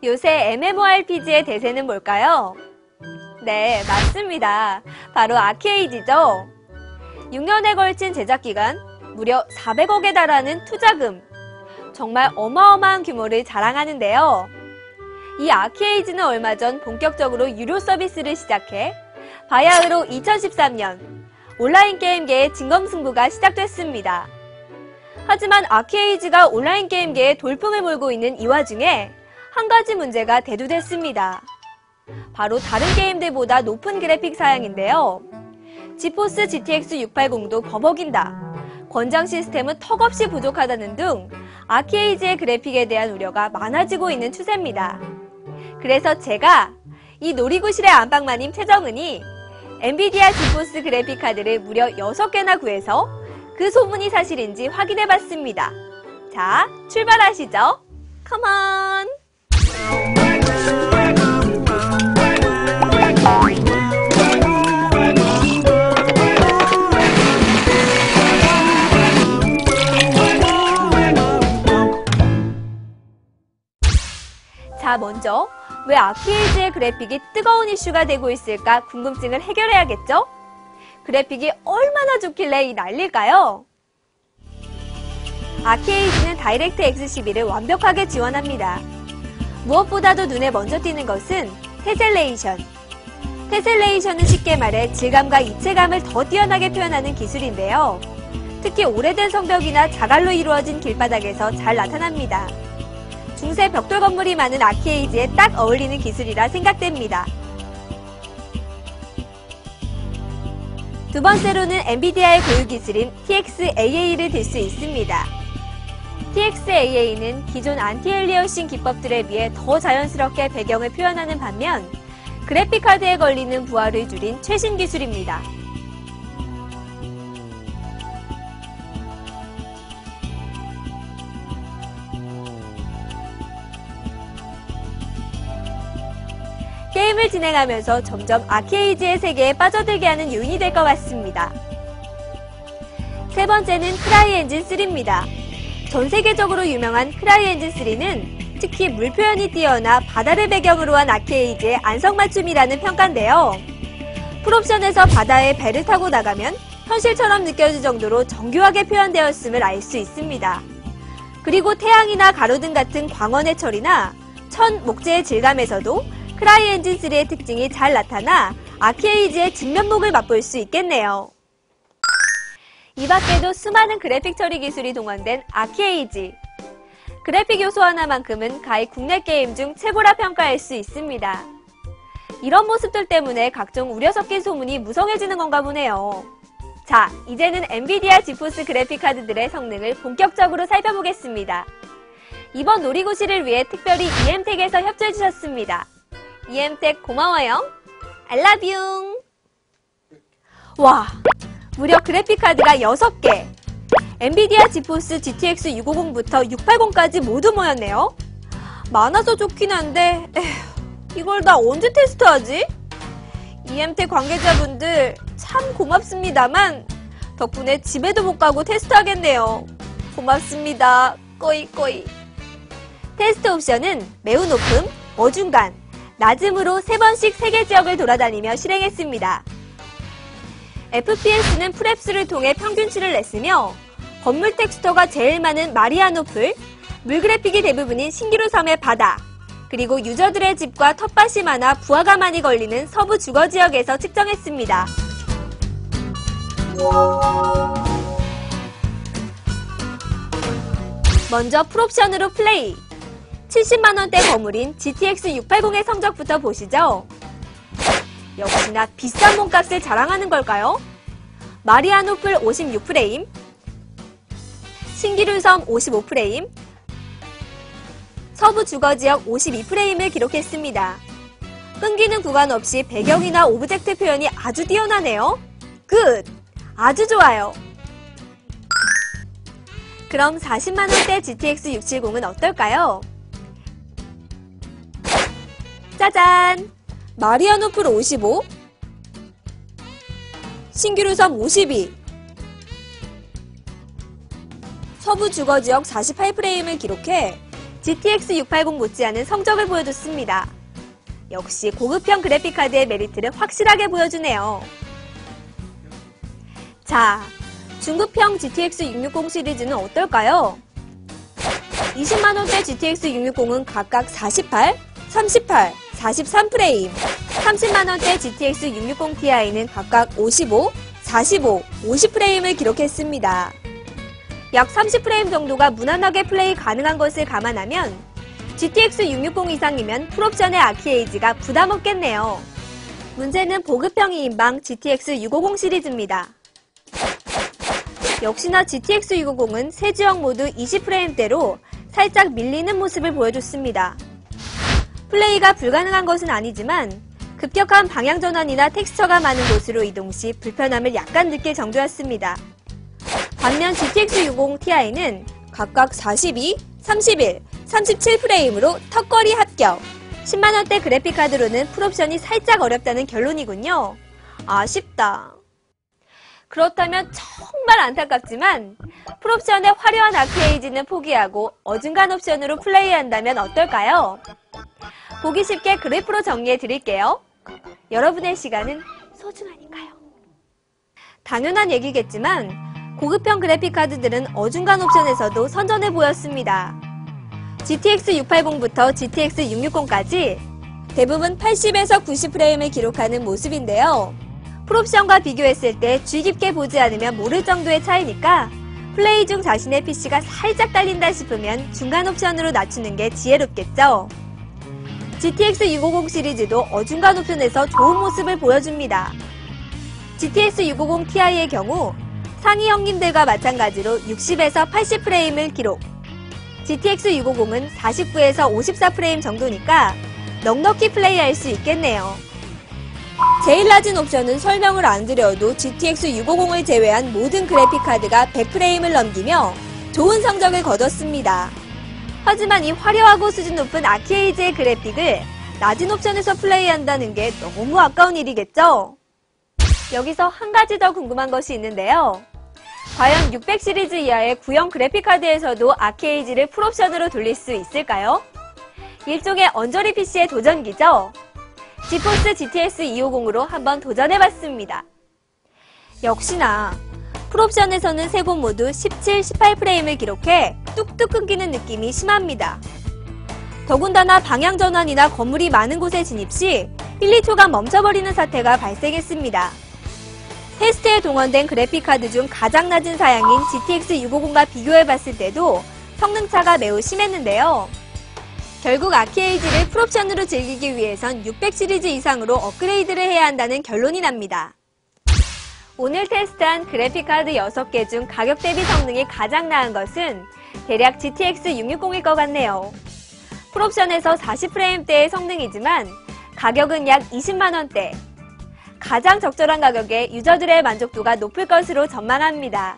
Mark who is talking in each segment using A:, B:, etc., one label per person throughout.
A: 요새 MMORPG의 대세는 뭘까요? 네, 맞습니다. 바로 아케이지죠. 6년에 걸친 제작 기간, 무려 400억에 달하는 투자금. 정말 어마어마한 규모를 자랑하는데요. 이 아케이지는 얼마 전 본격적으로 유료 서비스를 시작해 바야흐로 2013년 온라인 게임계의 진검승부가 시작됐습니다. 하지만 아케이지가 온라인 게임계에 돌풍을 몰고 있는 이 와중에 한 가지 문제가 대두됐습니다. 바로 다른 게임들보다 높은 그래픽 사양인데요. 지포스 GTX 680도 버벅인다. 권장 시스템은 턱없이 부족하다는 등 아케이지의 그래픽에 대한 우려가 많아지고 있는 추세입니다. 그래서 제가 이 놀이구실의 안방마님 최정은이 엔비디아 지포스 그래픽카드를 무려 6개나 구해서 그 소문이 사실인지 확인해봤습니다. 자, 출발하시죠. 컴온! 자, 먼저 왜 아케이지의 그래픽이 뜨거운 이슈가 되고 있을까 궁금증을 해결해야겠죠? 그래픽이 얼마나 좋길래 이 난리일까요? 아케이지는 다이렉트X 12를 완벽하게 지원합니다. 무엇보다도 눈에 먼저 띄는 것은 테셀레이션. 테셀레이션은 쉽게 말해 질감과 입체감을 더 뛰어나게 표현하는 기술인데요. 특히 오래된 성벽이나 자갈로 이루어진 길바닥에서 잘 나타납니다. 중세 벽돌 건물이 많은 아케이지에 딱 어울리는 기술이라 생각됩니다. 두 번째로는 엔비디아의 고유 기술인 TXAA를 들 수 있습니다. TXAA는 기존 안티엘리어싱 기법들에 비해 더 자연스럽게 배경을 표현하는 반면 그래픽카드에 걸리는 부하를 줄인 최신 기술입니다. 게임을 진행하면서 점점 아케이지의 세계에 빠져들게 하는 요인이 될 것 같습니다. 세 번째는 크라이엔진3입니다. 전 세계적으로 유명한 크라이엔진3는 특히 물 표현이 뛰어나 바다를 배경으로 한 아케이지의 안성맞춤이라는 평가인데요. 풀옵션에서 바다에 배를 타고 나가면 현실처럼 느껴질 정도로 정교하게 표현되었음을 알 수 있습니다. 그리고 태양이나 가로등 같은 광원의 처리나 천, 목재의 질감에서도 크라이엔진3의 특징이 잘 나타나 아케이지의 진면목을 맛볼 수 있겠네요. 이 밖에도 수많은 그래픽 처리 기술이 동원된 아케이지. 그래픽 요소 하나만큼은 가히 국내 게임 중 최고라 평가할 수 있습니다. 이런 모습들 때문에 각종 우려 섞인 소문이 무성해지는 건가 보네요. 자, 이제는 엔비디아 지포스 그래픽카드들의 성능을 본격적으로 살펴보겠습니다. 이번 놀이구실을 위해 특별히 EM텍에서 협조해주셨습니다. EM텍 고마워요. I love you. 와, 무려 그래픽카드가 6개. 엔비디아 지포스 GTX 650부터 680까지 모두 모였네요. 많아서 좋긴 한데 이걸 다 언제 테스트하지? EM텍 관계자분들 참 고맙습니다만 덕분에 집에도 못 가고 테스트하겠네요. 고맙습니다. 꼬이꼬이. 테스트 옵션은 매우 높음, 어중간, 낮음으로 3번씩 세계 지역을 돌아다니며 실행했습니다. FPS는 프랩스를 통해 평균치를 냈으며 건물 텍스처가 제일 많은 마리아노풀, 물 그래픽이 대부분인 신기루 섬의 바다, 그리고 유저들의 집과 텃밭이 많아 부하가 많이 걸리는 서부 주거 지역에서 측정했습니다. 먼저 풀옵션으로 플레이. 70만원대 거물인 GTX 680의 성적부터 보시죠. 역시나 비싼 몸값을 자랑하는 걸까요? 마리아노풀 56프레임, 신기루섬 55프레임, 서부 주거지역 52프레임을 기록했습니다. 끊기는 구간 없이 배경이나 오브젝트 표현이 아주 뛰어나네요. 굿! 아주 좋아요. 그럼 40만원대 GTX 670은 어떨까요? 짜잔! 마리아노풀 55, 신기루섬 52, 서부 주거지역 48프레임을 기록해 GTX 680 못지않은 성적을 보여줬습니다. 역시 고급형 그래픽카드의 메리트를 확실하게 보여주네요. 자, 중급형 GTX 660 시리즈는 어떨까요? 20만원대 GTX 660은 각각 48, 38, 43프레임, 30만원대 GTX 660 Ti는 각각 55, 45, 50프레임을 기록했습니다. 약 30프레임 정도가 무난하게 플레이 가능한 것을 감안하면 GTX 660 이상이면 풀옵션의 아키에이지가 부담없겠네요. 문제는 보급형 2인방 GTX 650 시리즈입니다. 역시나 GTX 650은 세지형 모드 20프레임대로 살짝 밀리는 모습을 보여줬습니다. 플레이가 불가능한 것은 아니지만 급격한 방향 전환이나 텍스처가 많은 곳으로 이동 시 불편함을 약간 느낄 정도였습니다. 반면 GTX 650 Ti는 각각 42, 31, 37프레임으로 턱걸이 합격! 10만원대 그래픽카드로는 풀옵션이 살짝 어렵다는 결론이군요. 아쉽다. 그렇다면 정말 안타깝지만 풀옵션의 화려한 아키에이지는 포기하고 어중간 옵션으로 플레이한다면 어떨까요? 보기 쉽게 그래프로 정리해 드릴게요. 여러분의 시간은 소중하니까요. 당연한 얘기겠지만 고급형 그래픽카드들은 어중간 옵션에서도 선전해 보였습니다. GTX 680부터 GTX 660까지 대부분 80에서 90프레임을 기록하는 모습인데요. 풀옵션과 비교했을 때 주의 깊게 보지 않으면 모를 정도의 차이니까 플레이 중 자신의 PC가 살짝 딸린다 싶으면 중간 옵션으로 낮추는 게 지혜롭겠죠. GTX 650 시리즈도 어중간 옵션에서 좋은 모습을 보여줍니다. GTX 650 Ti의 경우 상위 형님들과 마찬가지로 60에서 80프레임을 기록. GTX 650은 49에서 54프레임 정도니까 넉넉히 플레이할 수 있겠네요. 제일 낮은 옵션은 설명을 안 드려도 GTX 650을 제외한 모든 그래픽카드가 100프레임을 넘기며 좋은 성적을 거뒀습니다. 하지만 이 화려하고 수준 높은 아키에이지의 그래픽을 낮은 옵션에서 플레이한다는 게 너무 아까운 일이겠죠? 여기서 한 가지 더 궁금한 것이 있는데요. 과연 600 시리즈 이하의 구형 그래픽카드에서도 아키에이지를 풀옵션으로 돌릴 수 있을까요? 일종의 언저리 PC의 도전기죠? 지포스 GTX 250으로 한번 도전해봤습니다. 역시나 풀옵션에서는 세 곳 모두 17, 18프레임을 기록해 뚝뚝 끊기는 느낌이 심합니다. 더군다나 방향 전환이나 건물이 많은 곳에 진입 시 1, 2초간 멈춰버리는 사태가 발생했습니다. 테스트에 동원된 그래픽카드 중 가장 낮은 사양인 GTX 650과 비교해봤을 때도 성능차가 매우 심했는데요. 결국 아키에이지를 풀옵션으로 즐기기 위해선 600 시리즈 이상으로 업그레이드를 해야 한다는 결론이 납니다. 오늘 테스트한 그래픽카드 6개 중 가격 대비 성능이 가장 나은 것은 대략 GTX 660일 것 같네요. 풀옵션에서 40프레임대의 성능이지만 가격은 약 20만원대. 가장 적절한 가격에 유저들의 만족도가 높을 것으로 전망합니다.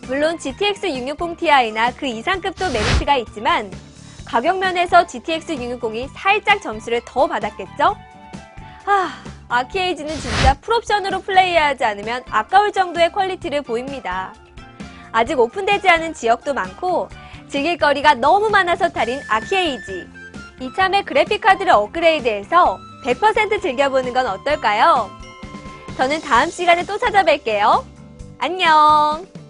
A: 물론 GTX 660 Ti나 그 이상급도 메리트가 있지만 가격 면에서 GTX 660이 살짝 점수를 더 받았겠죠? 아키에이지는 진짜 풀옵션으로 플레이하지 않으면 아까울 정도의 퀄리티를 보입니다. 아직 오픈되지 않은 지역도 많고 즐길 거리가 너무 많아서 탈인 아키에이지. 이참에 그래픽카드를 업그레이드해서 100% 즐겨보는 건 어떨까요? 저는 다음 시간에 또 찾아뵐게요. 안녕!